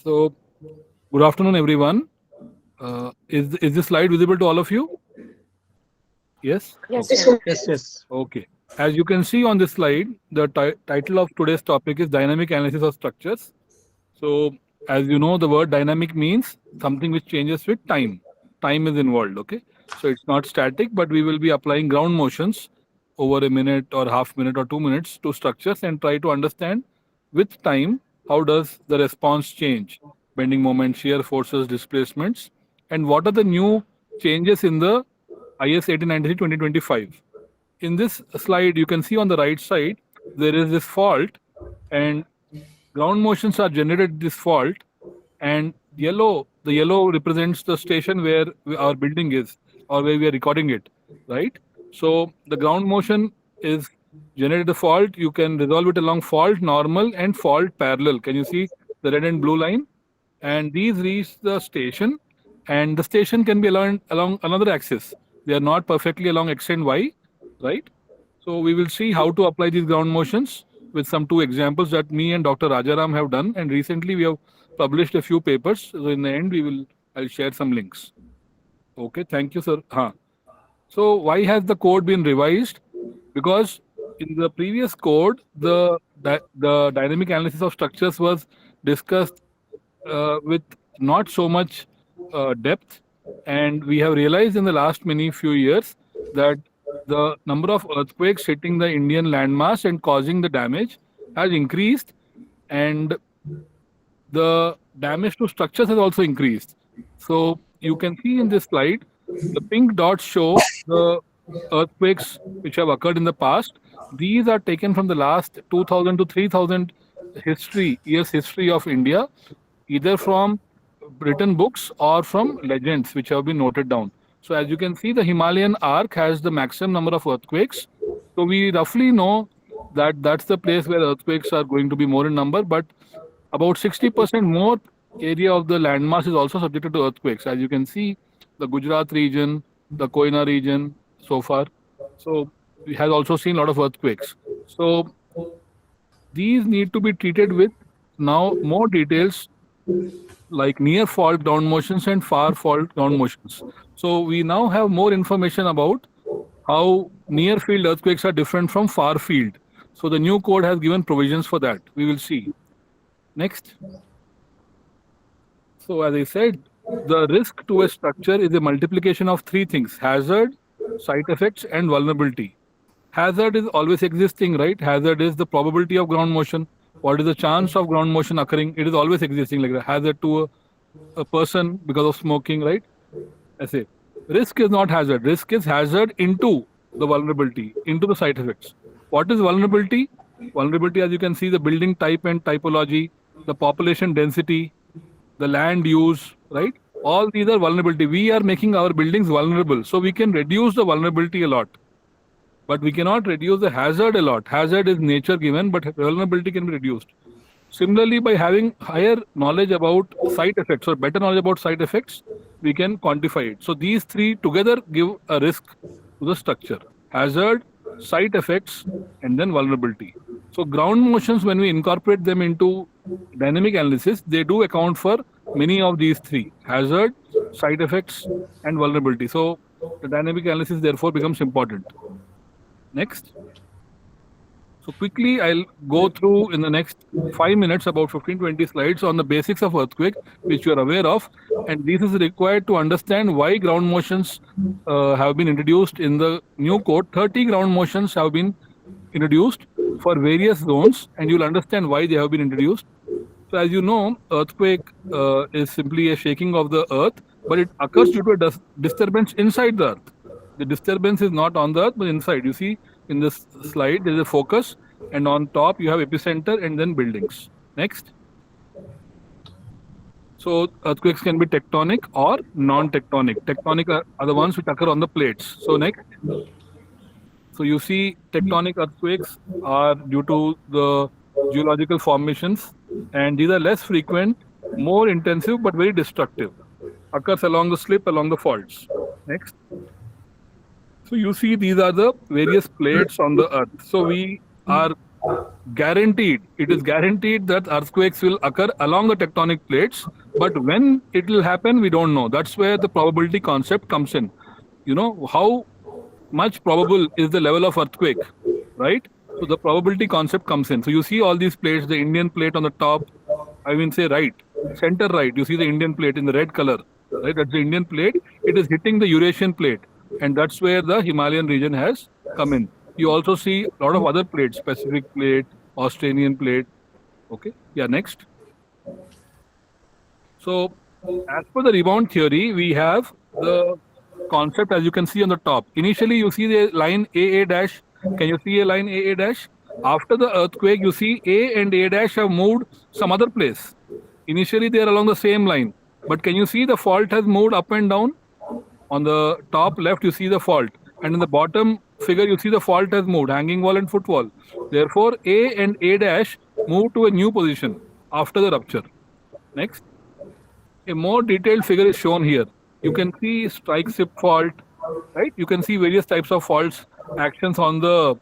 So, good afternoon, everyone. Is this slide visible to all of you? Yes? Yes, Okay. sir. Yes, yes. Okay. As you can see on this slide, the title of today's topic is Dynamic Analysis of Structures. So, as you know, the word dynamic means something which changes with time. Time is involved, okay? So, it's not static, but we will be applying ground motions over a minute or half minute or 2 minutes to structures and try to understand with time how does the response change, bending moment, shear forces, displacements, and what are the new changes in the IS 1893 2025. In this slide, you can see on the right side, there is this fault, and ground motions are generated at this fault, and the yellow represents the station where our building is or where we are recording it, right? So the ground motion is generated the fault. You can resolve it along fault normal and fault parallel. Can you see the red and blue line? And these reach the station, and the station can be along another axis. They are not perfectly along x and y, right? So we will see how to apply these ground motions with some two examples that me and Dr. Rajaram have done, and recently we have published a few papers. So in the end, I'll share some links. Okay, thank you, sir. So why has the code been revised? Because in the previous code, the dynamic analysis of structures was discussed with not so much depth, and we have realized in the last many few years that the number of earthquakes hitting the Indian landmass and causing the damage has increased, and the damage to structures has also increased. So you can see in this slide, the pink dots show the earthquakes which have occurred in the past. These are taken from the last 2000 to 3000 years history of India, either from written books or from legends which have been noted down. So as you can see, the Himalayan arc has the maximum number of earthquakes. So we roughly know that that's the place where earthquakes are going to be more in number, but about 60% more area of the landmass is also subjected to earthquakes. As you can see, the Gujarat region, the Koyna region, so far. So we have also seen a lot of earthquakes. So these need to be treated with now more details like near fault ground motions and far fault ground motions. So we now have more information about how near field earthquakes are different from far field. So the new code has given provisions for that. We will see. Next. So as I said, the risk to a structure is a multiplication of three things: hazard, side effects, and vulnerability. Hazard is always existing, right? Hazard is the probability of ground motion. What is the chance of ground motion occurring? It is always existing, like the hazard to a person because of smoking, right? I say risk is not hazard. Risk is hazard into the vulnerability, into the side effects. What is vulnerability? Vulnerability, as you can see, the building type and typology, the population density, the land use, right? All these are vulnerability. We are making our buildings vulnerable, so we can reduce the vulnerability a lot, but we cannot reduce the hazard a lot. Hazard is nature given, but vulnerability can be reduced. Similarly, by having higher knowledge about side effects or better knowledge about side effects, we can quantify it. So these three together give a risk to the structure: hazard, side effects, and then vulnerability. So ground motions, when we incorporate them into dynamic analysis, they do account for many of these three: hazard, side effects, and vulnerability. So the dynamic analysis therefore becomes important. Next. So quickly, I'll go through in the next 5 minutes about 15-20 slides on the basics of earthquake, which you are aware of. And this is required to understand why ground motions have been introduced in the new code. 30 ground motions have been introduced for various zones, and you'll understand why they have been introduced. So as you know, earthquake is simply a shaking of the earth, but it occurs due to a disturbance inside the earth. The disturbance is not on the earth, but inside. You see in this slide, there is a focus, and on top you have epicenter and then buildings. Next. So earthquakes can be tectonic or non-tectonic. Tectonic are the ones which occur on the plates. So next. So you see tectonic earthquakes are due to the geological formations, and these are less frequent, more intensive, but very destructive. Occurs along the slip, along the faults. Next. So you see these are the various plates on the earth. So we are Guaranteed. It is guaranteed that earthquakes will occur along the tectonic plates, but when it will happen, we don't know. That's where the probability concept comes in. How much probable is the level of earthquake, right? So the probability concept comes in. So you see all these plates, the Indian plate on the top, I mean, say right, center right, you see the Indian plate in the red color, right? That's the Indian plate. It is hitting the Eurasian plate, and that's where the Himalayan region has come in. You also see a lot of other plates, Pacific plate, Australian plate. Okay, yeah, next. So, as per the rebound theory, we have the concept as you can see on the top. Initially, you see the line AA dash. Can you see a line AA dash? After the earthquake, you see A and A dash have moved some other place. Initially, they are along the same line. But can you see the fault has moved up and down? On the top left, you see the fault. And in the bottom figure, you see the fault has moved, hanging wall and footwall. Therefore, A and A dash move to a new position after the rupture. Next. A more detailed figure is shown here. You can see strike slip fault, right? You can see various types of faults actions on the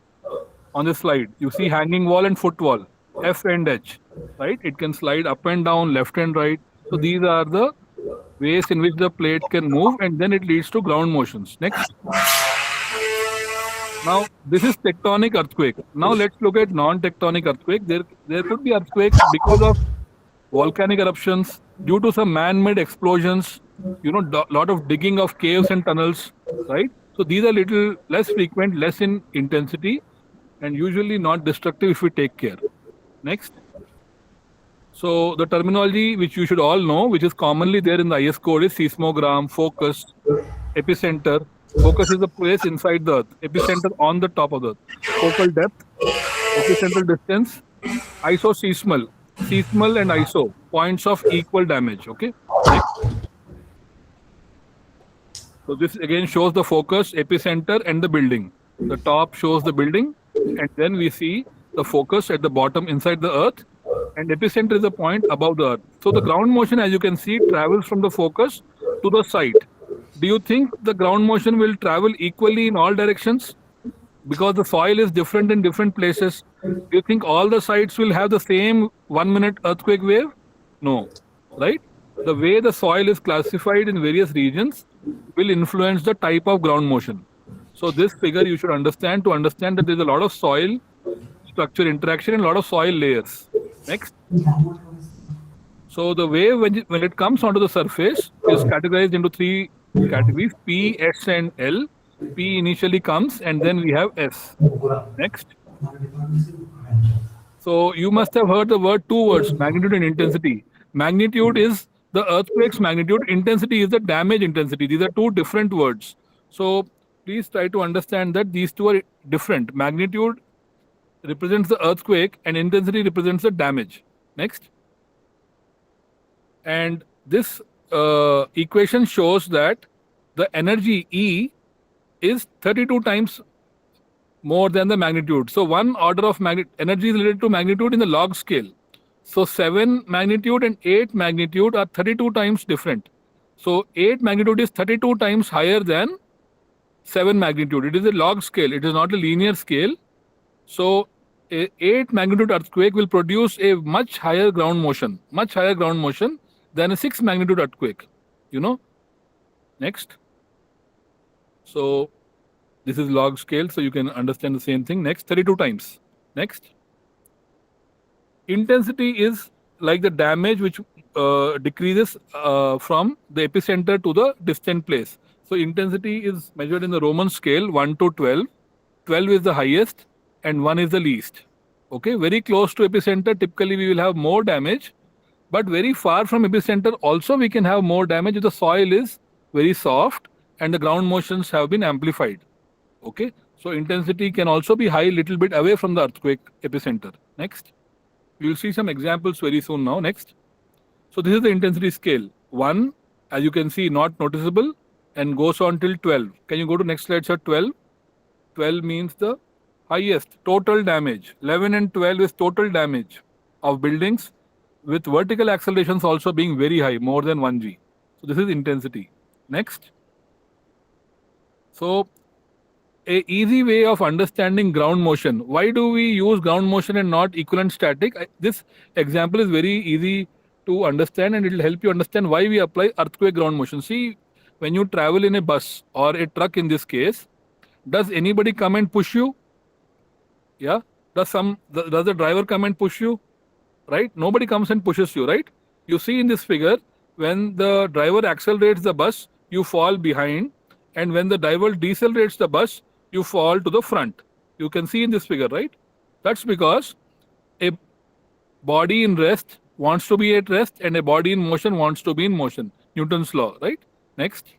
slide. You see hanging wall and footwall, F and H, right? It can slide up and down, left and right. So these are the ways in which the plate can move, and then it leads to ground motions. Next. Now this is tectonic earthquake. Now let's look at non-tectonic earthquake. There could be earthquakes because of volcanic eruptions, due to some man-made explosions, lot of digging of caves and tunnels, right? So these are little less frequent, less in intensity, and usually not destructive if we take care. Next. So the terminology which you should all know, which is commonly there in the IS code, is seismogram, focus, epicenter. Focus is the place inside the earth, epicenter on the top of the earth. Focal depth, epicentral distance, isoseismal. Seismal and iso, points of equal damage. Okay. Next. So this again shows the focus, epicenter, and the building. The top shows the building, and then we see the focus at the bottom inside the earth, and epicenter is the point above the earth. So the ground motion, as you can see, travels from the focus to the site. Do you think the ground motion will travel equally in all directions? Because the soil is different in different places. Do you think all the sites will have the same 1 minute earthquake wave? No, right? The way the soil is classified in various regions will influence the type of ground motion. So this figure you should understand to understand that there's a lot of soil structure interaction and a lot of soil layers. Next. So the wave when it comes onto the surface is categorized into three categories: P, S, and L. P initially comes, and then we have S. Next. So you must have heard the word, two words, magnitude and intensity. Magnitude is the earthquake's magnitude. Intensity is the damage intensity. These are two different words. So please try to understand that these two are different. Magnitude represents the earthquake and intensity represents the damage. Next. And this equation shows that the energy E is 32 times more than the magnitude. So one order of energy is related to magnitude in the log scale. So 7 magnitude and 8 magnitude are 32 times different. So 8 magnitude is 32 times higher than 7 magnitude. It is a log scale. It is not a linear scale. So a 8 magnitude earthquake will produce a much higher ground motion than a 6 magnitude earthquake. Next. So this is log scale, so you can understand the same thing. Next, 32 times. Next. Intensity is like the damage which decreases from the epicenter to the distant place. So intensity is measured in the Roman scale, 1 to 12. 12 is the highest and 1 is the least. Okay, very close to epicenter, typically we will have more damage, but very far from epicenter also we can have more damage if the soil is very soft and the ground motions have been amplified. Okay, so intensity can also be high, little bit away from the earthquake epicenter. Next. We will see some examples very soon now. Next. So this is the intensity scale. 1, as you can see, not noticeable and goes on till 12. Can you go to next slide, sir? 12. 12 means the highest total damage. 11 and 12 is total damage of buildings with vertical accelerations also being very high, more than 1 g. So this is intensity. Next. So a easy way of understanding ground motion. Why do we use ground motion and not equivalent static? This example is very easy to understand and it will help you understand why we apply earthquake ground motion. See, when you travel in a bus or a truck in this case, does anybody come and push you? Yeah. Does the driver come and push you? Right? Nobody comes and pushes you, right? You see in this figure, when the driver accelerates the bus, you fall behind, and when the driver decelerates the bus, you fall to the front. You can see in this figure, right? That's because a body in rest wants to be at rest and a body in motion wants to be in motion. Newton's law, right? Next.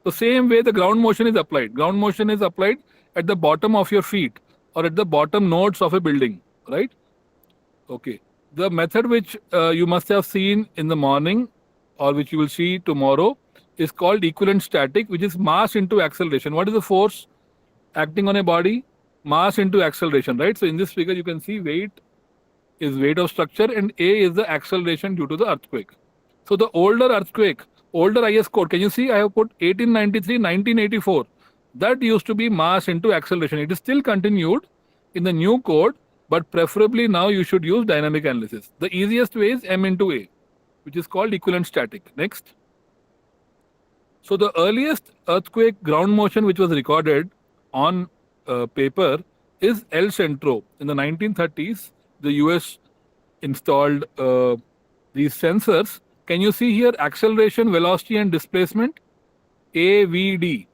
The same way the ground motion is applied. Ground motion is applied at the bottom of your feet or at the bottom nodes of a building, right? Okay. The method which you must have seen in the morning or which you will see tomorrow is called equivalent static, which is mass into acceleration. What is the force acting on a body? Mass into acceleration, right? So in this figure, you can see weight is weight of structure and A is the acceleration due to the earthquake. So the older earthquake, older IS code, can you see I have put 1893, 1984. That used to be mass into acceleration. It is still continued in the new code, but preferably now you should use dynamic analysis. The easiest way is M into A, which is called equivalent static. Next. So the earliest earthquake ground motion which was recorded on paper is El Centro. In the 1930s, the US installed these sensors. Can you see here acceleration, velocity and displacement? AVD.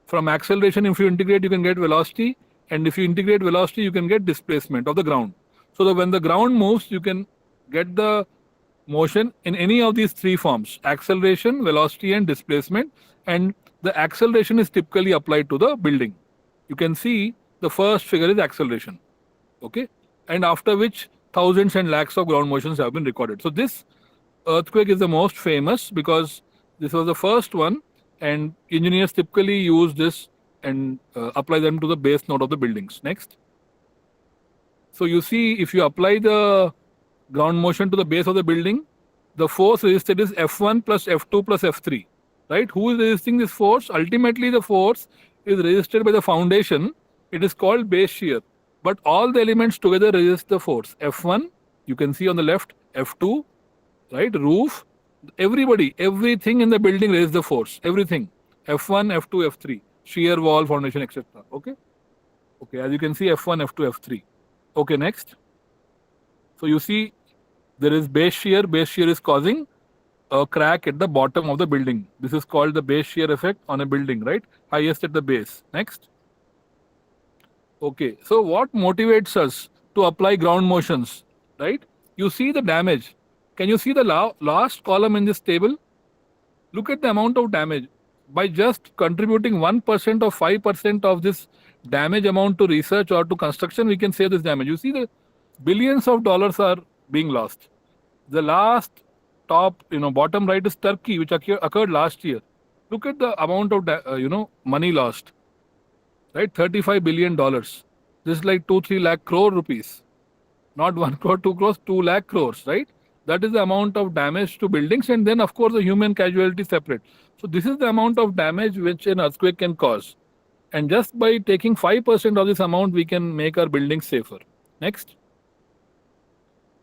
From acceleration, if you integrate, you can get velocity. And if you integrate velocity, you can get displacement of the ground. So that when the ground moves, you can get the motion in any of these three forms: acceleration, velocity and displacement. And the acceleration is typically applied to the building. You can see the first figure is acceleration. Okay. And after which thousands and lakhs of ground motions have been recorded. So this earthquake is the most famous because this was the first one and engineers typically use this and apply them to the base node of the buildings. Next. So you see, if you apply the ground motion to the base of the building, the force resisted is F1 plus F2 plus F3, right? Who is resisting this force? Ultimately, the force is resisted by the foundation. It is called base shear. But all the elements together resist the force. F1, you can see on the left, F2, right? Roof, everybody, everything in the building resists the force. Everything. F1, F2, F3. Shear wall, foundation, etc. Okay? Okay, as you can see, F1, F2, F3. Okay, next. So you see, there is base shear. Base shear is causing a crack at the bottom of the building. This is called the base shear effect on a building, right? Highest at the base. Next. Okay, so what motivates us to apply ground motions, right? You see the damage. Can you see the last column in this table? Look at the amount of damage. By just contributing 1% or 5% of this damage amount to research or to construction, we can save this damage. You see the billions of dollars are being lost. The last top, bottom right is Turkey, which occurred last year. Look at the amount of, money lost, right? $35 billion. This is like 2-3 lakh crore rupees. Not 1 crore, 2 crores, 2 lakh crores, right? That is the amount of damage to buildings. And then, of course, the human casualty separate. So this is the amount of damage which an earthquake can cause. And just by taking 5% of this amount, we can make our buildings safer. Next.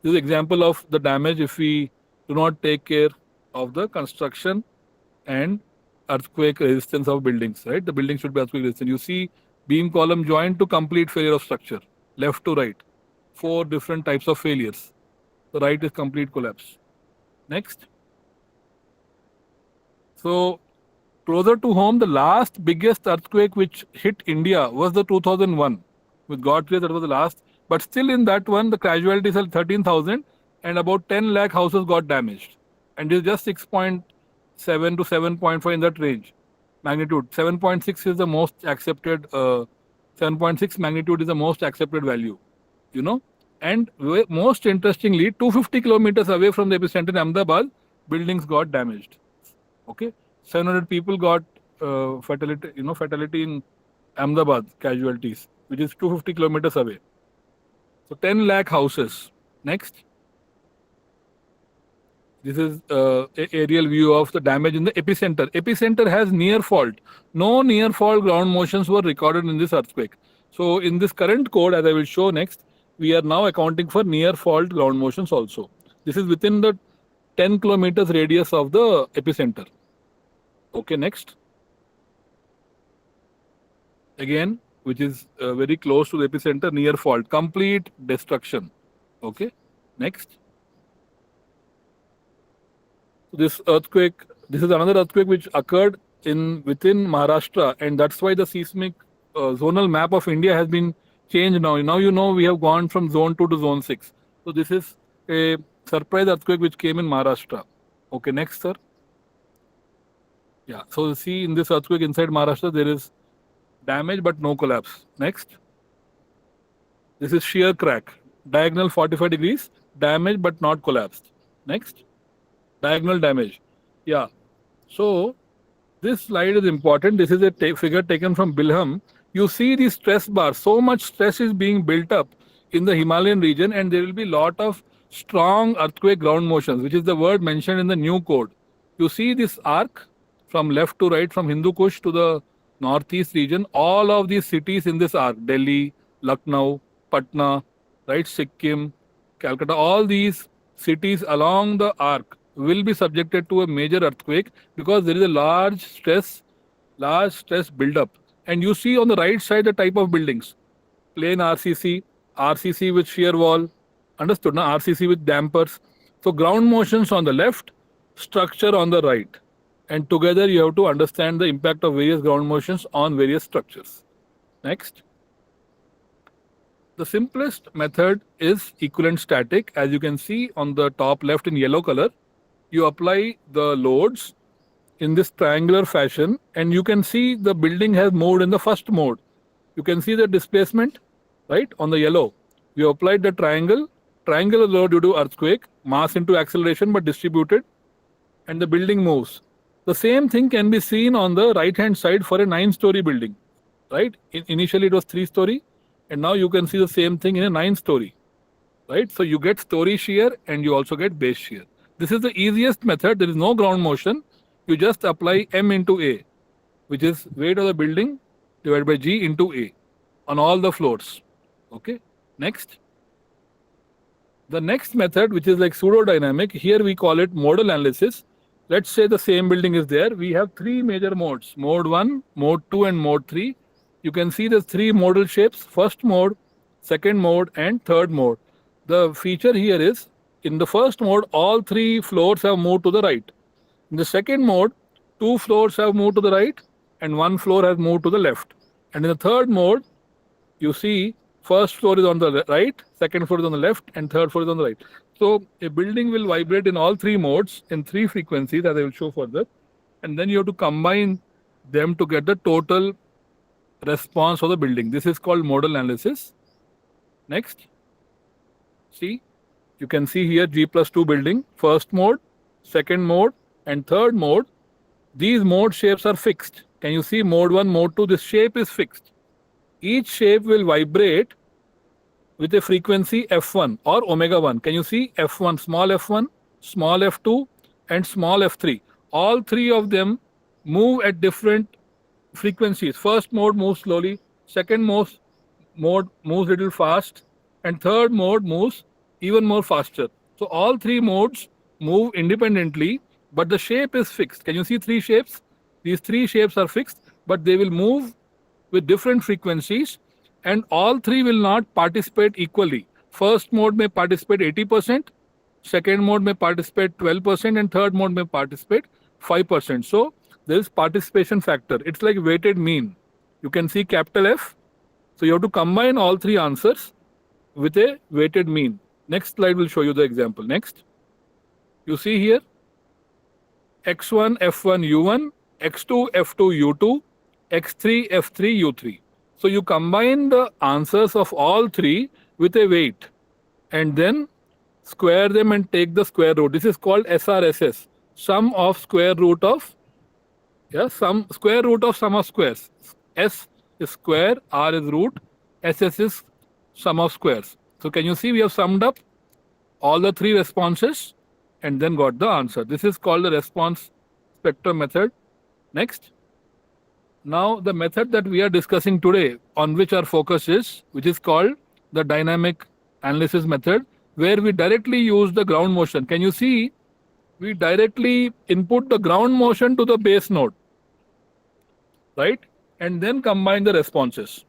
This is an example of the damage if we do not take care of the construction and earthquake resistance of buildings, right? The building should be earthquake resistant. You see beam column joint to complete failure of structure, left to right. 4 different types of failures. The right is complete collapse. Next. So closer to home, the last biggest earthquake which hit India was the 2001 with Godrej. That was the last. But still in that one, the casualties are 13,000 and about 10 lakh houses got damaged. And it is just 6.7 to 7.5 in that range. Magnitude. 7.6 is the most accepted, 7.6 magnitude is the most accepted value, And most interestingly, 250 kilometers away from the epicenter in Ahmedabad, buildings got damaged. Okay, 700 people got fatality in Ahmedabad casualties, which is 250 kilometers away. So 10 lakh houses. Next. This is aerial view of the damage in the epicenter. Epicenter has near fault. No near fault ground motions were recorded in this earthquake. So in this current code, as I will show next, we are now accounting for near fault ground motions also. This is within the 10 kilometers radius of the epicenter. Okay, next. Again, which is very close to the epicenter, near fault, complete destruction. Okay, next. This earthquake, this is another earthquake which occurred in within Maharashtra, and that's why the seismic zonal map of India has been changed now. Now you know we have gone from zone 2 to zone 6. So this is a surprise earthquake which came in Maharashtra. Okay, next, sir. Yeah, so see in this earthquake inside Maharashtra there is damage but no collapse. Next. This is shear crack, diagonal 45 degrees, damage but not collapsed. Next. Diagonal damage. Yeah. So this slide is important. This is a figure taken from Bilham. You see the stress bar. So much stress is being built up in the Himalayan region, and there will be lot of strong earthquake ground motions, which is the word mentioned in the new code. You see this arc from left to right, from Hindu Kush to the northeast region. All of these cities in this arc: Delhi, Lucknow, Patna, right, Sikkim, Calcutta. All these cities along the arc will be subjected to a major earthquake because there is a large stress buildup. And you see on the right side the type of buildings: plain RCC, RCC with shear wall, understood? Na? RCC with dampers. So ground motions on the left, structure on the right, and together you have to understand the impact of various ground motions on various structures. Next. The simplest method is equivalent static. As you can see on the top left in yellow color, you apply the loads in this triangular fashion, and you can see the building has moved in the first mode. You can see the displacement, right, on the yellow. We applied the triangular load due to earthquake, mass into acceleration but distributed, and the building moves. The same thing can be seen on the right hand side for a 9-story building, right? Initially it was 3-story, and now you can see the same thing in a 9-story, right? So you get story shear and you also get base shear. This is the easiest method. There is no ground motion. You just apply M into A, which is weight of the building divided by G into A on all the floors. Okay. Next. The next method, which is like pseudo-dynamic, here we call it modal analysis. Let's say the same building is there. We have 3 major modes: mode 1, mode 2, and mode 3. You can see the 3 modal shapes: first mode, second mode, and third mode. The feature here is, in the first mode, all 3 floors have moved to the right. In the second mode, 2 floors have moved to the right and 1 floor has moved to the left. And in the third mode, you see first floor is on the right, second floor is on the left, and third floor is on the right. So a building will vibrate in all 3 modes in 3 frequencies, as I will show further. And then you have to combine them to get the total response of the building. This is called modal analysis. Next. See, you can see here G+2 building, first mode, second mode, and third mode. These mode shapes are fixed. Can you see mode 1, mode 2? This shape is fixed. Each shape will vibrate with a frequency F1 or omega 1. Can you see F1, small F2, and small F3? All 3 of them move at different frequencies. First mode moves slowly, second mode moves little fast, and third mode moves even more faster. So all 3 modes move independently, but the shape is fixed. Can you see 3 shapes? These 3 shapes are fixed, but they will move with different frequencies, and all 3 will not participate equally. First mode may participate 80%, second mode may participate 12%, and third mode may participate 5%. So there is participation factor. It's like weighted mean. You can see capital F. So you have to combine all 3 answers with a weighted mean. Next slide will show you the example. Next. You see here x1 f1 u1, x2 f2 u2, x3 f3 u3. So you combine the answers of all 3 with a weight and then square them and take the square root. This is called SRSS, sum of square root of, square root of sum of squares. S is square, R is root, SS is sum of squares. So can you see we have summed up all the 3 responses? and then got the answer. This is called the response spectrum method. Next. Now, the method that we are discussing today, on which our focus is, which is called the dynamic analysis method, where we directly use the ground motion. Can you see? We directly input the ground motion to the base node, right? And then combine the responses.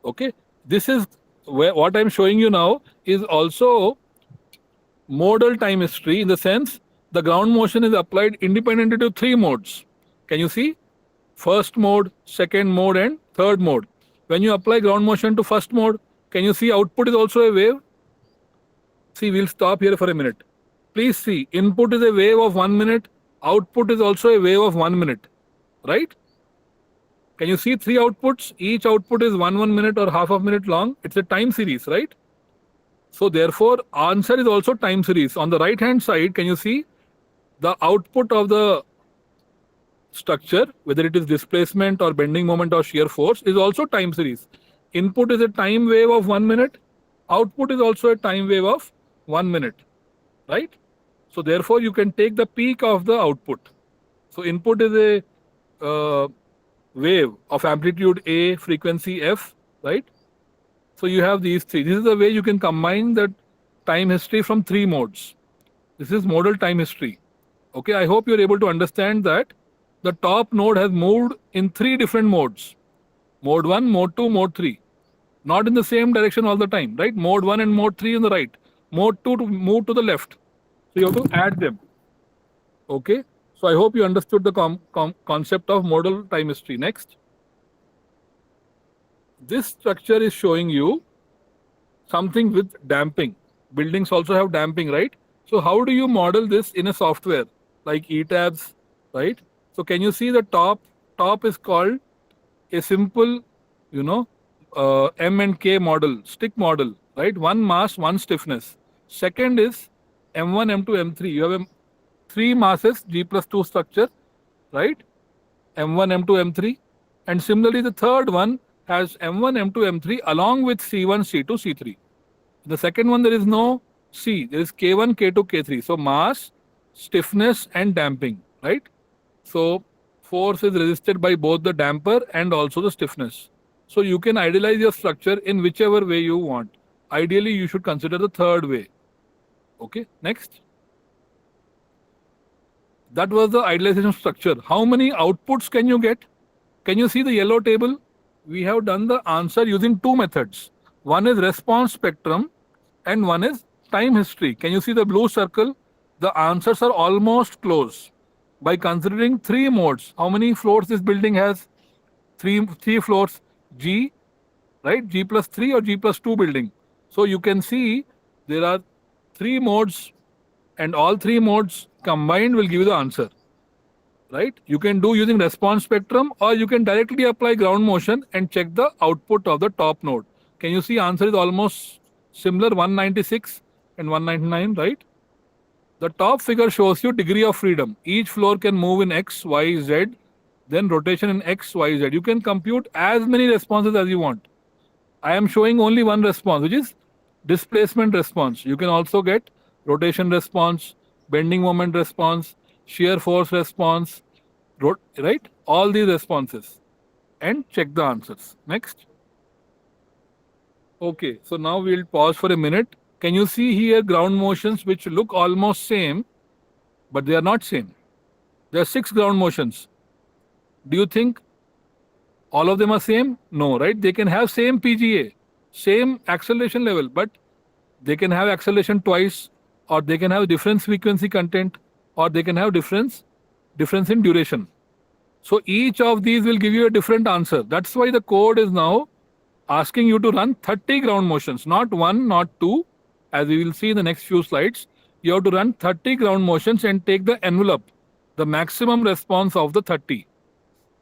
Okay. This is where what I'm showing you now is also modal time history, in the sense the ground motion is applied independently to three modes. Can you see? First mode, second mode, and third mode. When you apply ground motion to first mode, can you see output is also a wave? See, we'll stop here for a minute. Please see, input is a wave of 1 minute, output is also a wave of 1 minute, right? Can you see three outputs? Each output is 1 minute or half a minute long. It's a time series, right? So therefore, answer is also time series. On the right hand side, can you see the output of the structure, whether it is displacement or bending moment or shear force, is also time series. Input is a time wave of 1 minute, output is also a time wave of 1 minute, right? So therefore, you can take the peak of the output. So input is a wave of amplitude A, frequency F, right? So you have these three. This is the way you can combine the time history from three modes. This is modal time history. Okay, I hope you're able to understand that the top node has moved in three different modes. Mode 1, mode 2, mode 3. Not in the same direction all the time, right? Mode 1 and mode 3 on the right. Mode 2 to move to the left. So you have to add them. Okay. So I hope you understood the concept of modal time history. Next. This structure is showing you something with damping. Buildings also have damping, right? So how do you model this in a software like ETABS, right? So can you see the top? Top is called a simple, M and K model, stick model, right? One mass, one stiffness. Second is M1, M2, M3. You have three masses, G plus 2 structure, right? M1, M2, M3. And similarly, the third one has M1, M2, M3 along with C1, C2, C3. The second one, there is no C. There is K1, K2, K3. So mass, stiffness, and damping, right? So force is resisted by both the damper and also the stiffness. So you can idealize your structure in whichever way you want. Ideally, you should consider the third way. Okay, next. That was the idealization structure. How many outputs can you get? Can you see the yellow table? We have done the answer using two methods. One is response spectrum and one is time history. Can you see the blue circle? The answers are almost close. By considering three modes, how many floors this building has? Three floors, G, right? G plus 3 or G plus 2 building. So you can see there are three modes, and all three modes combined will give you the answer, right? You can do using response spectrum, or you can directly apply ground motion and check the output of the top node. Can you see answer is almost similar, 196 and 199, right? The top figure shows you degree of freedom. Each floor can move in X, Y, Z, then rotation in X, Y, Z. You can compute as many responses as you want. I am showing only one response, which is displacement response. You can also get rotation response, bending moment response, shear force response, right? All these responses, and check the answers. Next. Okay, so now we'll pause for a minute. Can you see here ground motions which look almost same, but they are not same? There are 6 ground motions. Do you think all of them are same? No, right? They can have same PGA, same acceleration level, but they can have acceleration twice, or they can have different frequency content, or they can have difference in duration. So each of these will give you a different answer. That's why the code is now asking you to run 30 ground motions, not one, not two. As we will see in the next few slides, you have to run 30 ground motions and take the envelope, the maximum response of the 30.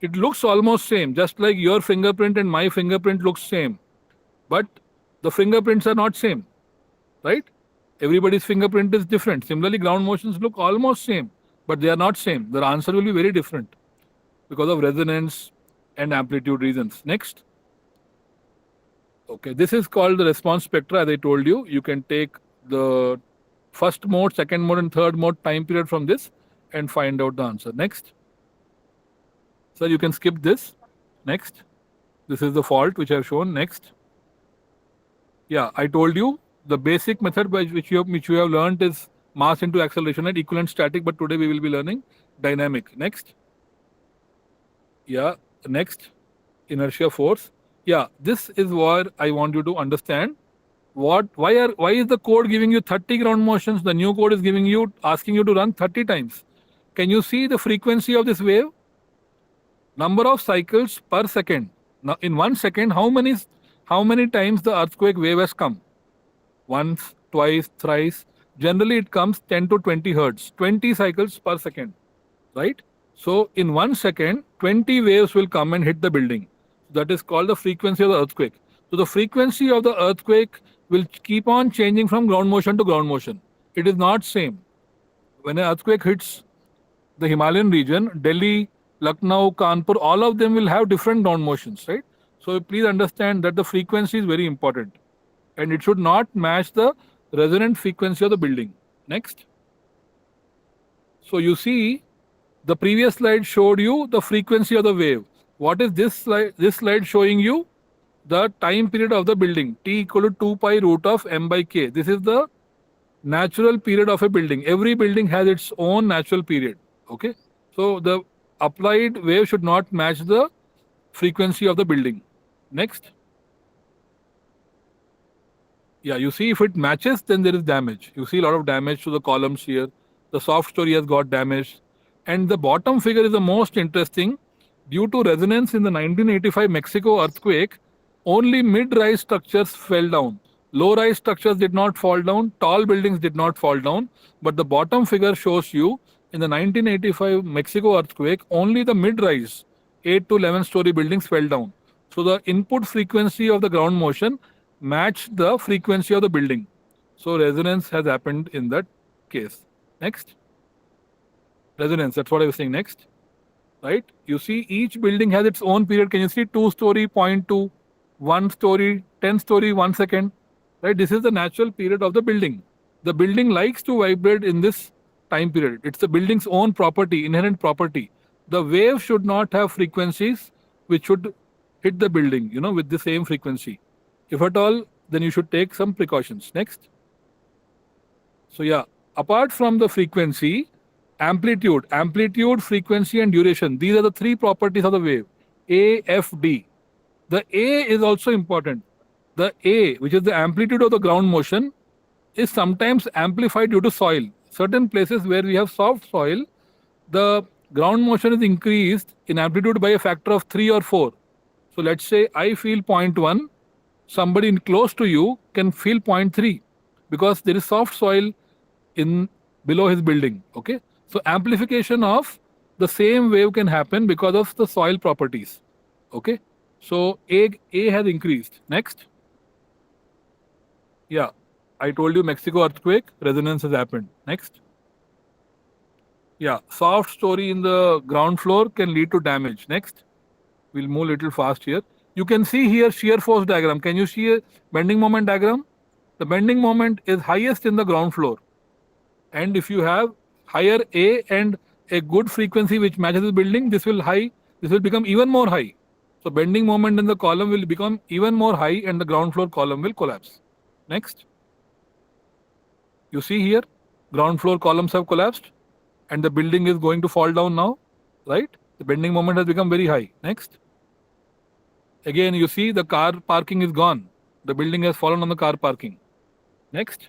It looks almost same, just like your fingerprint and my fingerprint looks same. But the fingerprints are not same, right? Everybody's fingerprint is different. Similarly, ground motions look almost same, but they are not same. The answer will be very different because of resonance and amplitude reasons. Next. Okay, this is called the response spectra. As I told you, you can take the first mode, second mode, and third mode time period from this and find out the answer. Next. So you can skip this. Next. This is the fault which I have shown. Next. Yeah, I told you the basic method by which you have learned is mass into acceleration and equivalent static, but today we will be learning dynamic. Next. Yeah, next. Inertia force. Yeah, this is what I want you to understand. Why is the code giving you 30 ground motions? The new code is asking you to run 30 times. Can you see the frequency of this wave? Number of cycles per second. Now in 1 second, how many times the earthquake wave has come? Once, twice, thrice. Generally it comes 10 to 20 hertz, 20 cycles per second, right? So in 1 second, 20 waves will come and hit the building. That is called the frequency of the earthquake. So the frequency of the earthquake will keep on changing from ground motion to ground motion. It is not same. When an earthquake hits the Himalayan region, Delhi, Lucknow, Kanpur, all of them will have different ground motions, right? So please understand that the frequency is very important and it should not match the resonant frequency of the building. Next. So you see, the previous slide showed you the frequency of the wave. What is this slide? This slide showing you the time period of the building, T equal to 2 pi root of m by k. This is the natural period of a building. Every building has its own natural period. Okay. So the applied wave should not match the frequency of the building. Next. Yeah, you see if it matches, then there is damage. You see a lot of damage to the columns here. The soft story has got damaged. And the bottom figure is the most interesting. Due to resonance in the 1985 Mexico earthquake, only mid-rise structures fell down. Low-rise structures did not fall down, tall buildings did not fall down, but the bottom figure shows you in the 1985 Mexico earthquake, only the mid-rise 8 to 11 story buildings fell down. So the input frequency of the ground motion matched the frequency of the building. So resonance has happened in that case. Next. Resonance, that's what I was saying. Next. Right? You see each building has its own period. Can you see 2 story, 0.2, 1 story, 10 story, 1 second? Right? This is the natural period of the building. The building likes to vibrate in this time period. It's the building's own property, inherent property. The wave should not have frequencies which should hit the building, with the same frequency. If at all, then you should take some precautions. Next. So yeah, apart from the frequency, amplitude, frequency and duration. These are the three properties of the wave. A, F, D. The A is also important. The A, which is the amplitude of the ground motion, is sometimes amplified due to soil. Certain places where we have soft soil, the ground motion is increased in amplitude by a factor of 3 or 4. So let's say I feel 0.1, somebody close to you can feel 0.3 because there is soft soil in below his building. Okay. So amplification of the same wave can happen because of the soil properties. Okay. So A has increased. Next. Yeah. I told you Mexico earthquake, resonance has happened. Next. Yeah. Soft story in the ground floor can lead to damage. Next. We'll move a little fast here. You can see here shear force diagram. Can you see a bending moment diagram? The bending moment is highest in the ground floor. And if you have higher A and a good frequency which matches the building, this will become even more high. So bending moment in the column will become even more high and the ground floor column will collapse. Next. You see here, ground floor columns have collapsed and the building is going to fall down now, right? The bending moment has become very high. Next. Again, you see the car parking is gone. The building has fallen on the car parking. Next.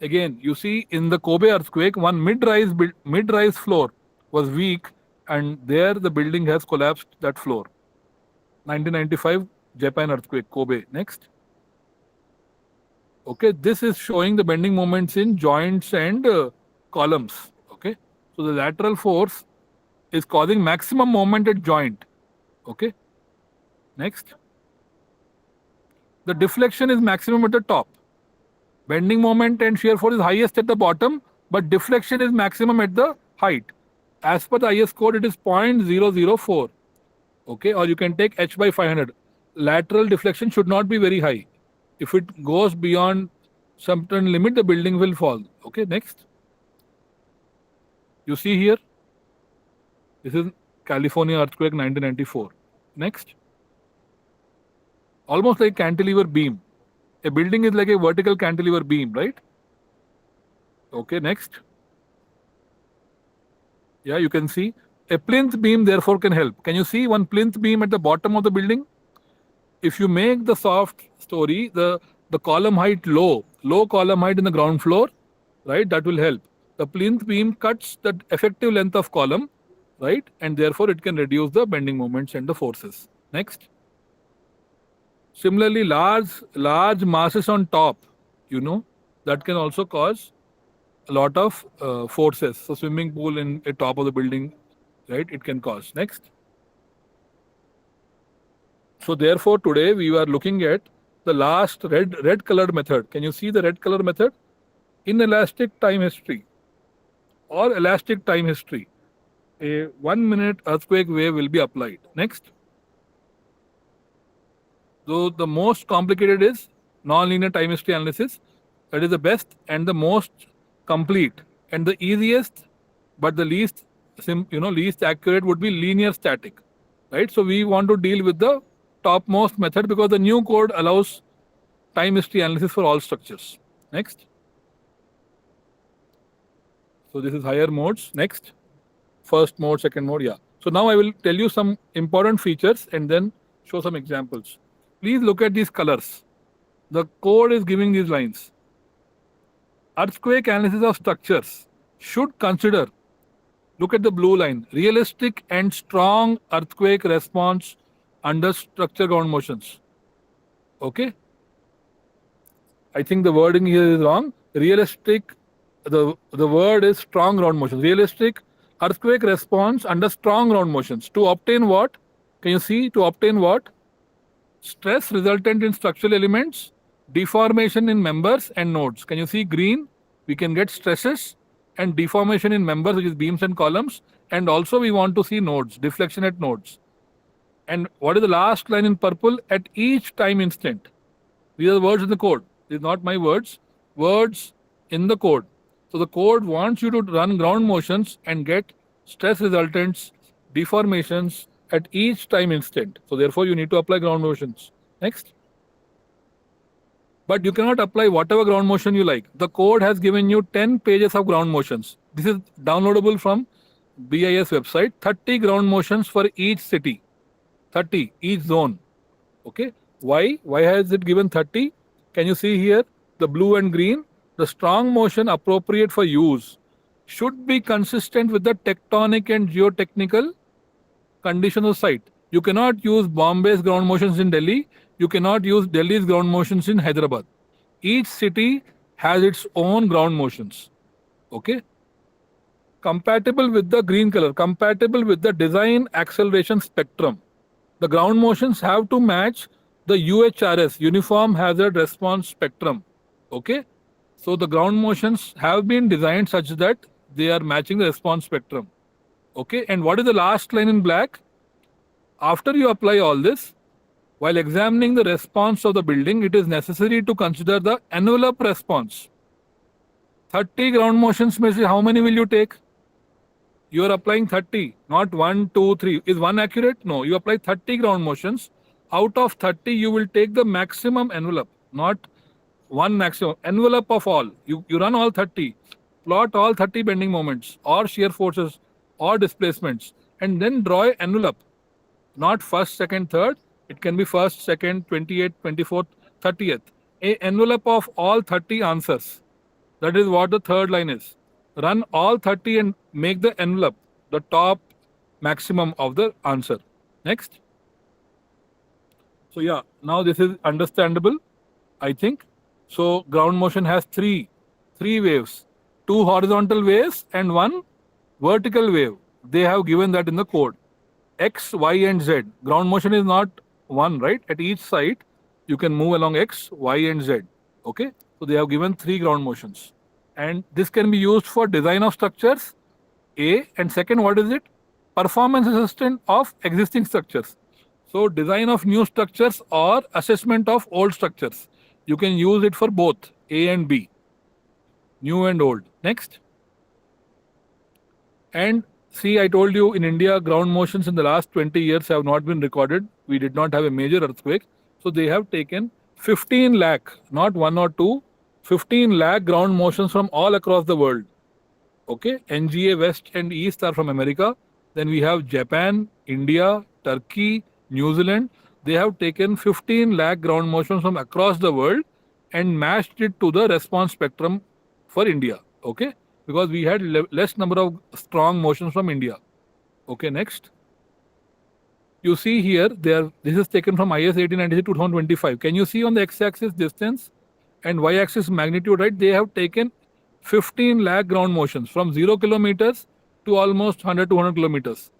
Again, you see in the Kobe earthquake, one mid-rise floor was weak and there the building has collapsed that floor. 1995 Japan earthquake, Kobe. Next. Okay, this is showing the bending moments in joints and columns. Okay, so the lateral force is causing maximum moment at joint. Okay. Next. The deflection is maximum at the top. Bending moment and shear force is highest at the bottom, but deflection is maximum at the height. As per the IS code, it is 0.004. Okay, or you can take h by 500. Lateral deflection should not be very high. If it goes beyond certain limit, the building will fall. Okay, next. You see here, this is California earthquake 1994. Next. Almost like cantilever beam. A building is like a vertical cantilever beam, right? Okay, next. Yeah, you can see a plinth beam therefore can help. Can you see one plinth beam at the bottom of the building? If you make the soft story, the column height low column height in the ground floor, right? That will help. The plinth beam cuts the effective length of column, right? And therefore it can reduce the bending moments and the forces. Next. Similarly, large masses on top, that can also cause a lot of forces. So swimming pool in the top of the building, right? It can cause. Next. So therefore, today we are looking at the last red colored method. Can you see the red color method? Inelastic time history or elastic time history. A 1 minute earthquake wave will be applied. Next. So the most complicated is non-linear time history analysis. That is the best and the most complete, and the easiest, but the least accurate would be linear static, right? So we want to deal with the topmost method because the new code allows time history analysis for all structures. Next. So this is higher modes. Next. First mode, second mode, yeah. So now I will tell you some important features and then show some examples. Please look at these colors. The code is giving these lines. Earthquake analysis of structures should consider, look at the blue line, realistic and strong earthquake response under structure ground motions. Okay? I think the wording here is wrong. Realistic, the word is strong ground motions. Realistic earthquake response under strong ground motions. To obtain what? Can you see? To obtain what? Stress resultant in structural elements, deformation in members and nodes. Can you see green? We can get stresses and deformation in members, which is beams and columns. And also we want to see nodes, deflection at nodes. And what is the last line in purple? At each time instant. These are the words in the code. These are not my words. Words in the code. So the code wants you to run ground motions and get stress resultants, deformations at each time instant. So therefore you need to apply ground motions. Next. But you cannot apply whatever ground motion you like. The code has given you 10 pages of ground motions. This is downloadable from BIS website. 30 ground motions for each city. 30, each zone. Okay. Why? Why has it given 30? Can you see here the blue and green? The strong motion appropriate for use should be consistent with the tectonic and geotechnical conditions of site. You cannot use Bombay's ground motions in Delhi. You cannot use Delhi's ground motions in Hyderabad. Each city has its own ground motions. Okay. Compatible with the green color, compatible with the design acceleration spectrum. The ground motions have to match the UHRS, Uniform Hazard Response Spectrum. Okay. So the ground motions have been designed such that they are matching the response spectrum. Okay. And what is the last line in black? After you apply all this, while examining the response of the building, it is necessary to consider the envelope response. 30 ground motions, how many will you take? You are applying 30, not 1, 2, 3. Is 1 accurate? No, you apply 30 ground motions. Out of 30, you will take the maximum envelope, not one maximum. Envelope of all. You run all 30. Plot all 30 bending moments or shear forces or displacements and then draw an envelope. Not first, second, third. It can be first, second, 28th, 24th, 30th. A envelope of all 30 answers. That is what the third line is. Run all 30 and make the envelope the top maximum of the answer. Next. So yeah, now this is understandable, I think. So ground motion has three waves, 2 horizontal waves and 1 vertical wave. They have given that in the code. X, Y and Z. Ground motion is not one, right? At each side, you can move along X, Y and Z. Okay. So they have given 3 ground motions. And this can be used for design of structures, A. And second, what is it? Performance assessment of existing structures. So design of new structures or assessment of old structures. You can use it for both. A and B, new and old. Next. And see, I told you in India, ground motions in the last 20 years have not been recorded. We did not have a major earthquake. So they have taken 15 lakh, not one or two, 15 lakh ground motions from all across the world. Okay, NGA West and East are from America. Then we have Japan, India, Turkey, New Zealand. They have taken 15 lakh ground motions from across the world and matched it to the response spectrum for India. Okay, because we had less number of strong motions from India. Okay, next. You see here, this is taken from IS 1896 2025. Can you see on the x-axis distance and y-axis magnitude, right? They have taken 15 lakh ground motions from 0 kilometers to almost 100 200 kilometers.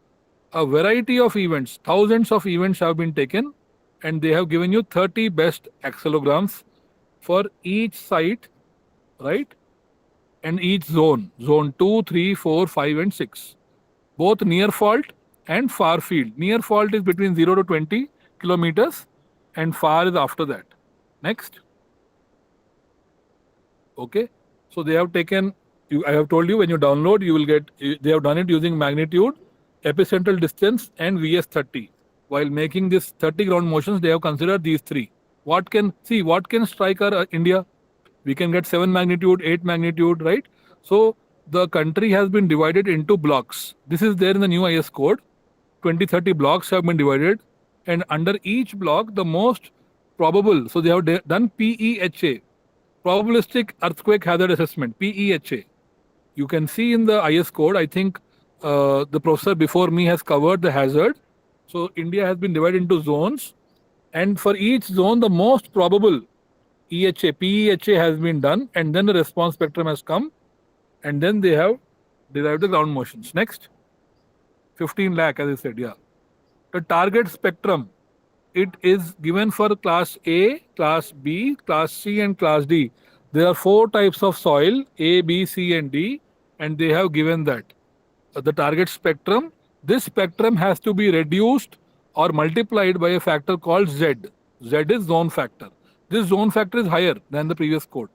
A variety of events, thousands of events have been taken, and they have given you 30 best accelegrams for each site, right? And each zone, zone 2, 3, 4, 5, and 6. Both near fault and far field. Near fault is between 0 to 20 kilometers, and far is after that. Next. Okay. So they have taken, I have told you when you download, you will get, they have done it using magnitude, epicentral distance, and VS30. While making this 30 ground motions, they have considered these three. What can strike our India? We can get 7 magnitude, 8 magnitude, right? So the country has been divided into blocks. This is there in the new IS code. 20, 30 blocks have been divided, and under each block, the most probable, so they have done PEHA, probabilistic earthquake hazard assessment, PEHA. You can see in the IS code, I think the professor before me has covered the hazard. So India has been divided into zones, and for each zone, the most probable EHA, PEHA has been done, and then the response spectrum has come, and then they have derived the ground motions. Next, 15 lakh, as I said, yeah. The target spectrum, it is given for class A, class B, class C, and class D. There are 4 types of soil, A, B, C, and D, and they have given that. The target spectrum, this spectrum has to be reduced or multiplied by a factor called Z. Z is zone factor. This zone factor is higher than the previous code.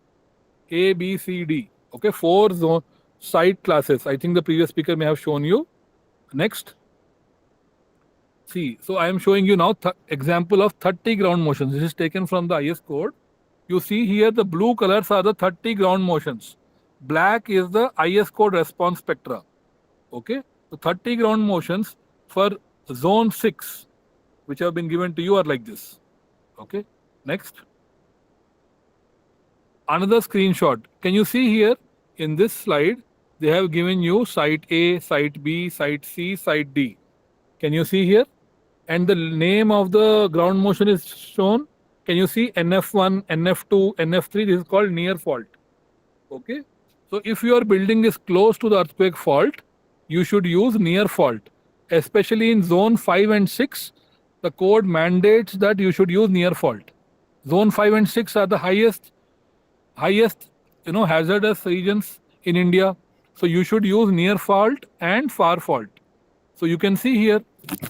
A, B, C, D. Okay, 4 zone site classes. I think the previous speaker may have shown you. Next. See, so I am showing you now example of 30 ground motions. This is taken from the IS code. You see here the blue colors are the 30 ground motions. Black is the IS code response spectra. Okay, so 30 ground motions for zone 6, which have been given to you, are like this. Okay, next. Another screenshot. Can you see here in this slide, they have given you site A, site B, site C, site D. Can you see here? And the name of the ground motion is shown. Can you see NF1, NF2, NF3? This is called near fault. Okay. So if your building is close to the earthquake fault, you should use near fault. Especially in zone 5 and 6, the code mandates that you should use near fault. Zone 5 and 6 are the highest hazardous regions in India. So you should use near fault and far fault. So you can see here,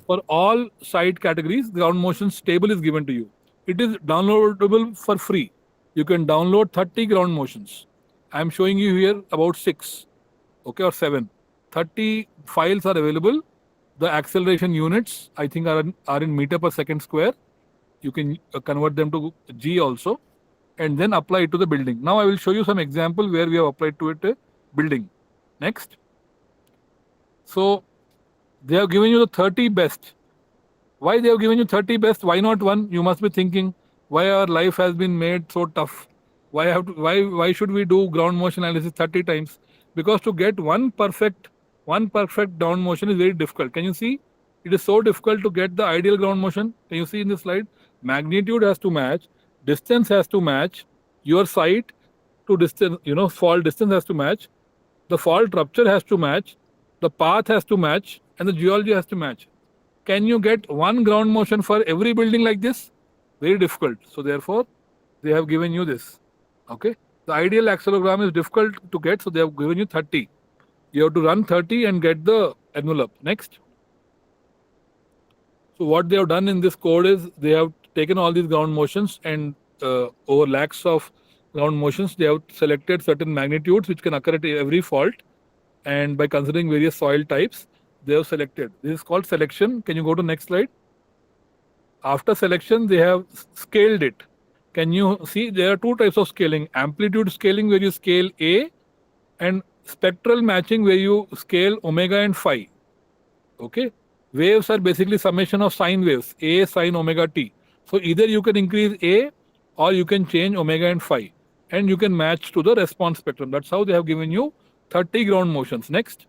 for all site categories, ground motion table is given to you. It is downloadable for free. You can download 30 ground motions. I am showing you here about 6, okay, or 7. 30 files are available. The acceleration units, I think, are in meter per second square. You can convert them to G also, and then apply it to the building. Now I will show you some example where we have applied to it a building. Next. So they have given you the 30 best. Why they have given you 30 best? Why not 1? You must be thinking, why our life has been made so tough? Why should we do ground motion analysis 30 times? Because to get one perfect ground motion is very difficult. Can you see? It is so difficult to get the ideal ground motion. Can you see in this slide? Magnitude has to match, distance has to match, your site to distance, fault distance has to match, the fault rupture has to match, the path has to match, and the geology has to match. Can you get one ground motion for every building like this? Very difficult. So therefore, they have given you this. Okay. The ideal accelerogram is difficult to get, so they have given you 30. You have to run 30 and get the envelope. Next. So what they have done in this code is they have taken all these ground motions and over lakhs of ground motions. They have selected certain magnitudes which can occur at every fault, and by considering various soil types, they have selected. This is called selection. Can you go to next slide? After selection, they have scaled it. Can you see there are two types of scaling: amplitude scaling, where you scale A, and spectral matching, where you scale omega and phi. Okay, waves are basically summation of sine waves, A sine omega t. So either you can increase A or you can change omega and phi, and you can match to the response spectrum. That's how they have given you 30 ground motions. Next.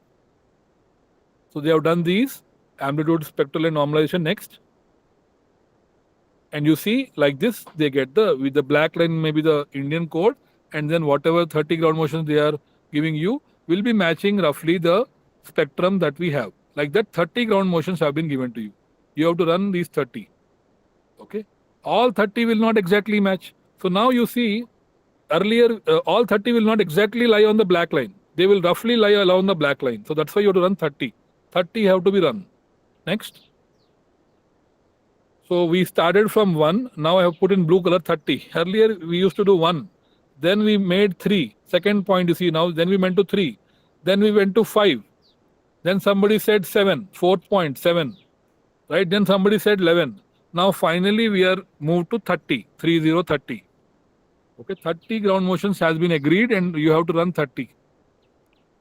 So they have done these amplitude, spectral, and normalization. Next. And you see, like this, they get the, with the black line maybe the Indian code, and then whatever 30 ground motions they are giving you will be matching roughly the spectrum that we have. Like that, 30 ground motions have been given to you. You have to run these 30. Okay, all 30 will not exactly match. So now you see, earlier all 30 will not exactly lie on the black line. They will roughly lie along the black line. So that's why you have to run 30. 30 have to be run. Next. So we started from 1. Now I have put in blue color 30. Earlier we used to do 1. Then we made 3. Second point you see now. Then we went to 3. Then we went to 5. Then somebody said 7. Fourth point 7. Right? Then somebody said 11. Now finally we are moved to 30. 30, 30. Okay, 30 ground motions has been agreed, and you have to run 30.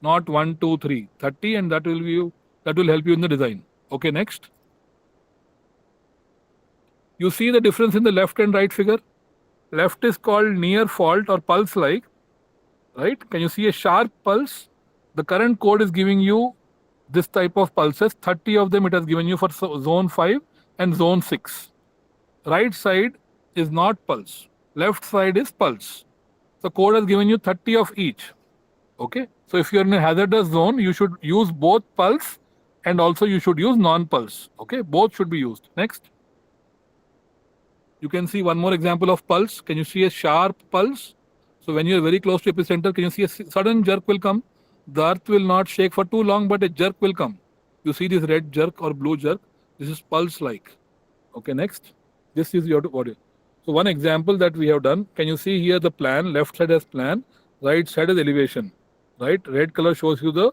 Not 1, 2, 3. 30, and that will help you in the design. Okay, next. You see the difference in the left and right figure? Left is called near fault or pulse like, right? Can you see a sharp pulse? The current code is giving you this type of pulses. 30 of them it has given you for zone 5 and zone 6. Right side is not pulse. Left side is pulse. The code has given you 30 of each. Okay. So if you're in a hazardous zone, you should use both pulse and also you should use non-pulse. Okay. Both should be used. Next. You can see one more example of pulse. Can you see a sharp pulse? So when you are very close to epicenter, can you see a sudden jerk will come? The earth will not shake for too long, but a jerk will come. You see this red jerk or blue jerk? This is pulse like. Okay, next. This is your audio. So one example that we have done. Can you see here the plan? Left side has plan, right side is elevation. Right? Red color shows you the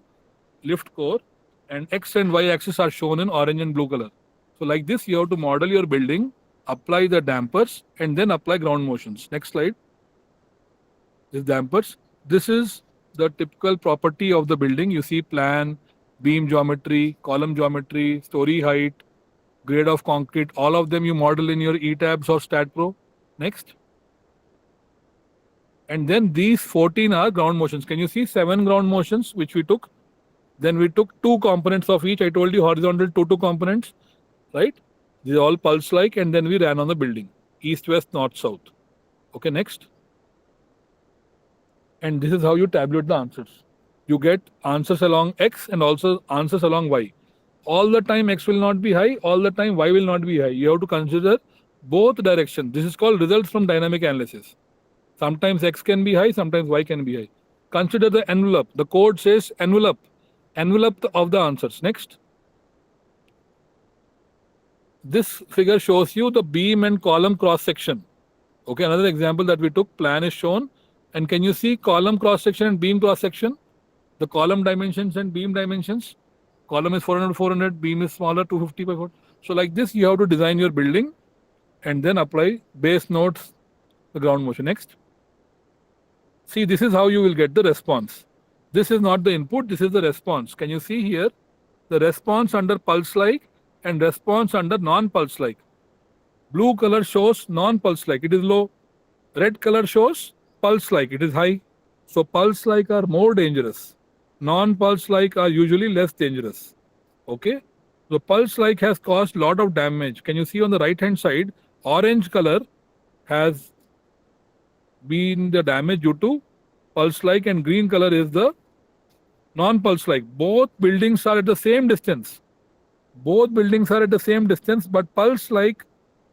lift core, and X and Y axis are shown in orange and blue color. So like this, you have to model your building, apply the dampers, and then apply ground motions. Next slide. This dampers. This is the typical property of the building. You see plan, beam geometry, column geometry, story height, grade of concrete. All of them you model in your ETABS or StatPro. Next. And then these 14 are ground motions. Can you see 7 ground motions which we took? Then we took 2 components of each. I told you horizontal 2 components, right? These are all pulse like, and then we ran on the building. East, west, north, south. Okay, next. And this is how you tabulate the answers. You get answers along X and also answers along Y. All the time X will not be high, all the time Y will not be high. You have to consider both directions. This is called results from dynamic analysis. Sometimes X can be high, sometimes Y can be high. Consider the envelope. The code says envelope. Envelope of the answers. Next. This figure shows you the beam and column cross section. Okay, another example that we took, plan is shown. And can you see column cross section and beam cross section? The column dimensions and beam dimensions. Column is 400 400, beam is smaller, 250 by 4. So like this, you have to design your building and then apply base notes, the ground motion. Next. See, this is how you will get the response. This is not the input, this is the response. Can you see here? The response under pulse like and response under non-pulse like. Blue color shows non-pulse like, it is low. Red color shows pulse like, it is high. So pulse like are more dangerous. Non-pulse like are usually less dangerous. Okay. So pulse like has caused lot of damage. Can you see on the right hand side, orange color has been the damage due to pulse like, and green color is the non-pulse like. Both buildings are at the same distance. Both buildings are at the same distance, but pulse like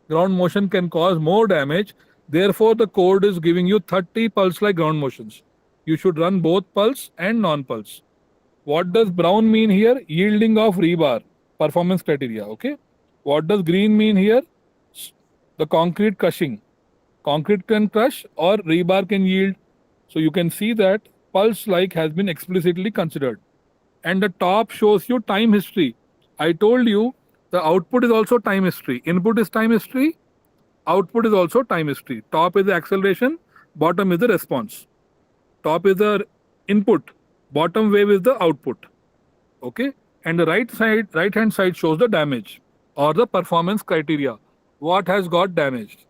ground motion can cause more damage. Therefore, the code is giving you 30 pulse like ground motions. You should run both pulse and non-pulse. What does brown mean here? Yielding of rebar, performance criteria. Okay. What does green mean here? The concrete crushing. concrete can crush or rebar can yield. So you can see that pulse like has been explicitly considered. And the top shows you time history. I told you the output is also time history. Input is time history, output is also time history. Top is the acceleration, bottom is the response. Top is the input, bottom wave is the output. Okay, and the right hand side shows the damage or the performance criteria. What has got damaged?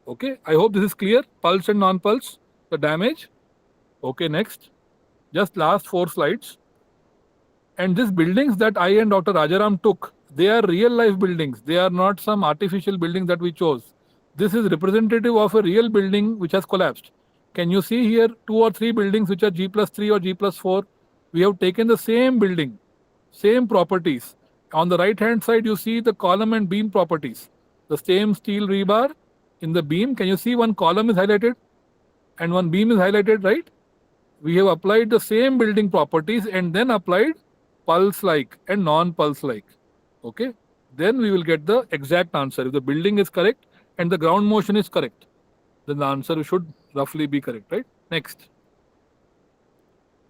Okay, I hope this is clear. Pulse and non-pulse, the damage. Okay, next. Just last 4 slides. And these buildings that I and Dr. Rajaram took, they are real life buildings. They are not some artificial building that we chose. This is representative of a real building which has collapsed. Can you see here 2 or 3 buildings which are G+3 or G+4? We have taken the same building, same properties. On the right hand side, you see the column and beam properties. The same steel rebar in the beam. Can you see one column is highlighted and one beam is highlighted, right? We have applied the same building properties and then applied pulse like and non-pulse like. Okay, then we will get the exact answer. If the building is correct and the ground motion is correct, then the answer should roughly be correct, right? Next.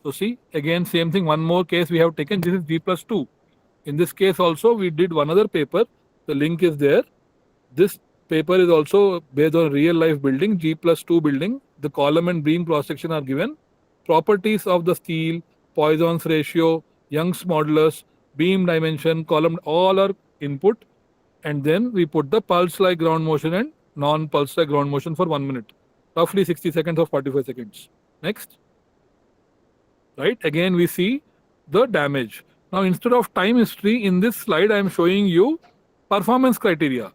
So see, again, same thing, one more case we have taken. This is G+2. In this case also, we did one other paper. The link is there. This paper is also based on real life building, G+2 building. The column and beam cross section are given. Properties of the steel, Poisson's ratio, Young's modulus, beam dimension, column, all are input. And then we put the pulse like ground motion and non-pulse like ground motion for 1 minute, roughly 60 seconds or 45 seconds. Next. Right, again we see the damage. Now instead of time history, in this slide I am showing you performance criteria.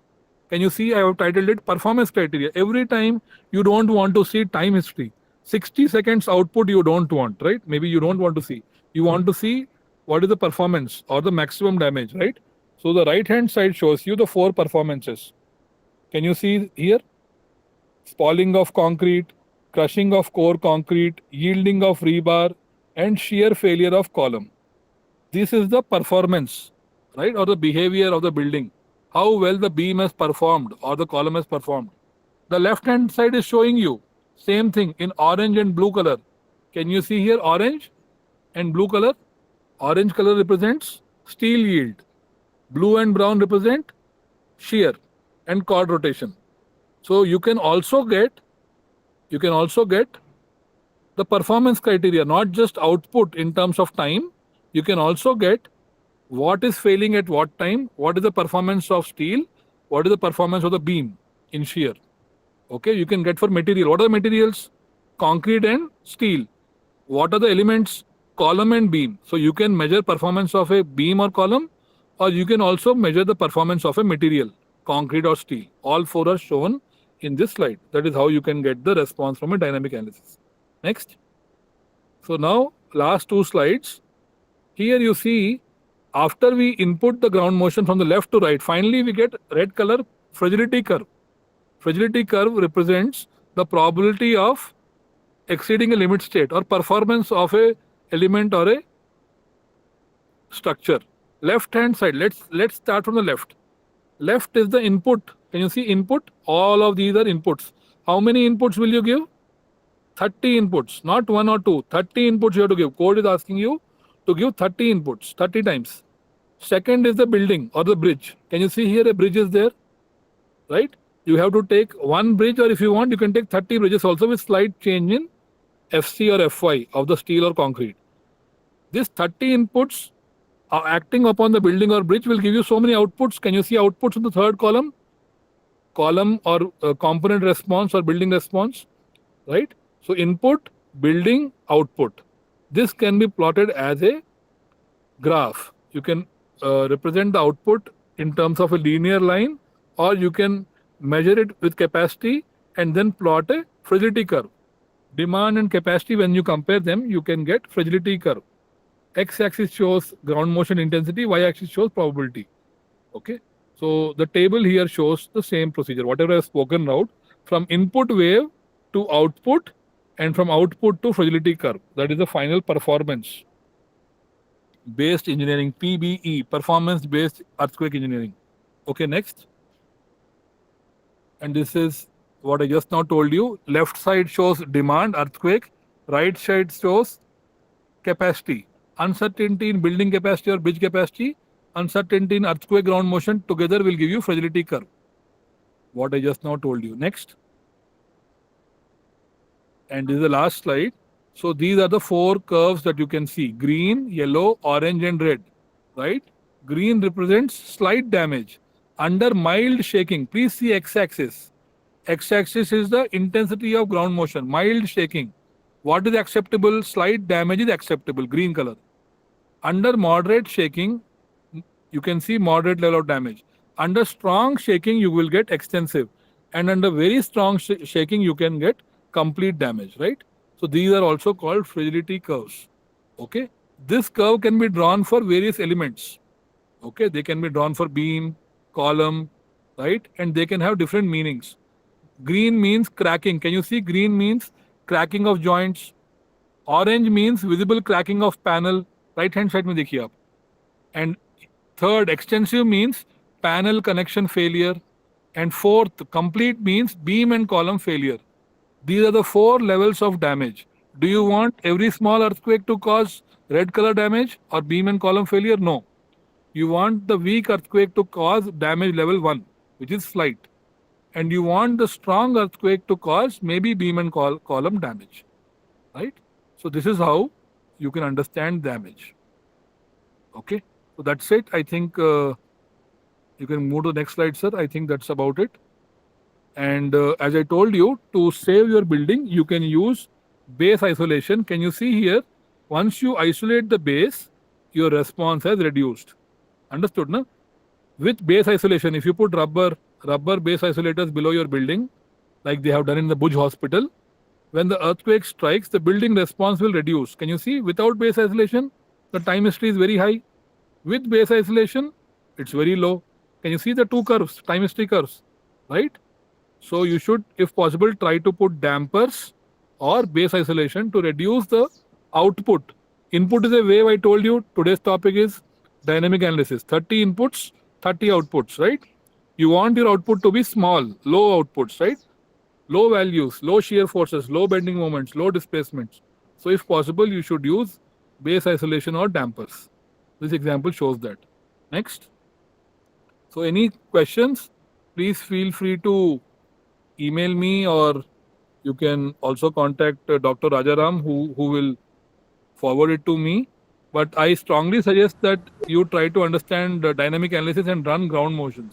Can you see I have titled it performance criteria. Every time you don't want to see time history. 60 seconds output you don't want, right? Maybe you don't want to see. You want to see what is the performance or the maximum damage, right? So the right hand side shows you the 4 performances. Can you see here? Spalling of concrete, crushing of core concrete, yielding of rebar, and shear failure of column. This is the performance, right, or the behavior of the building, how well the beam has performed or the column has performed. The left hand side is showing you same thing in orange and blue color. Can you see here orange and blue color? Orange color represents steel yield. Blue and brown represent shear and chord rotation. So you can also get the performance criteria, not just output in terms of time. You can also get what is failing at what time, what is the performance of steel, what is the performance of the beam in shear. Okay, you can get for material. What are the materials? Concrete and steel. What are the elements? Column and beam. So you can measure performance of a beam or column, or you can also measure the performance of a material, concrete or steel. All 4 are shown in this slide. That is how you can get the response from a dynamic analysis. Next. So now last 2 slides. Here you see after we input the ground motion from the left to right, finally we get red color fragility curve. Fragility curve represents the probability of exceeding a limit state or performance of a element or a structure. Left hand side, let's start from the left. Left is the input. Can you see input? All of these are inputs. How many inputs will you give? 30 inputs, not 1 or 2. 30 inputs you have to give. Code is asking you to give 30 inputs, 30 times. Second is the building or the bridge. Can you see here a bridge is there? Right? You have to take one bridge, or if you want, you can take 30 bridges also with slight change in FC or FY of the steel or concrete. These 30 inputs are acting upon the building or bridge will give you so many outputs. Can you see outputs in the third column? Column or component response or building response, right? So input, building, output. This can be plotted as a graph. You can represent the output in terms of a linear line, or you can measure it with capacity and then plot a fragility curve. Demand and capacity, when you compare them, you can get fragility curve. X-axis shows ground motion intensity, y-axis shows probability. Okay. So the table here shows the same procedure, whatever I have spoken out, from input wave to output and from output to fragility curve. That is the final performance based engineering, PBE, performance based earthquake engineering. Okay, next. And this is what I just now told you. Left side shows demand, earthquake. Right side shows capacity. Uncertainty in building capacity or bridge capacity, uncertainty in earthquake ground motion together will give you fragility curve. What I just now told you. Next. And this is the last slide. So these are the four curves that you can see: green, yellow, orange, and red. Right? Green represents slight damage under mild shaking. Please see x-axis. X-axis is the intensity of ground motion, mild shaking. What is acceptable? Slight damage is acceptable, green color. Under moderate shaking, you can see moderate level of damage. Under strong shaking, you will get extensive. And under very strong shaking, you can get complete damage, right? So these are also called fragility curves. Okay? This curve can be drawn for various elements. Okay? They can be drawn for beam, column, right? And they can have different meanings. Green means cracking. Can you see? Green means cracking of joints. Orange means visible cracking of panel. Right hand side mein dekhiye aap. And third, extensive means panel connection failure. And fourth, complete means beam and column failure. These are the four levels of damage. Do you want every small earthquake to cause red color damage or beam and column failure? No. You want the weak earthquake to cause damage level 1, which is slight. And you want the strong earthquake to cause maybe beam and column damage. Right? So this is how you can understand damage. Okay? So that's it. I think you can move to the next slide, sir. I think that's about it. And as I told you, to save your building, you can use base isolation. Can you see here? Once you isolate the base, your response has reduced. Understood, no? With base isolation, if you put rubber base isolators below your building, like they have done in the Bhuj hospital, when the earthquake strikes, the building response will reduce. Can you see? Without base isolation, the time history is very high. With base isolation, it's very low. Can you see the two curves, time history curves, right? So you should, if possible, try to put dampers or base isolation to reduce the output. Input is a wave. I told you today's topic is dynamic analysis. 30 inputs, 30 outputs, right? You want your output to be small, low outputs, right? Low values, low shear forces, low bending moments, low displacements. So if possible, you should use base isolation or dampers. This example shows that. Next. So any questions, please feel free to email me, or you can also contact Dr. Rajaram, who will forward it to me. But I strongly suggest that you try to understand dynamic analysis and run ground motions.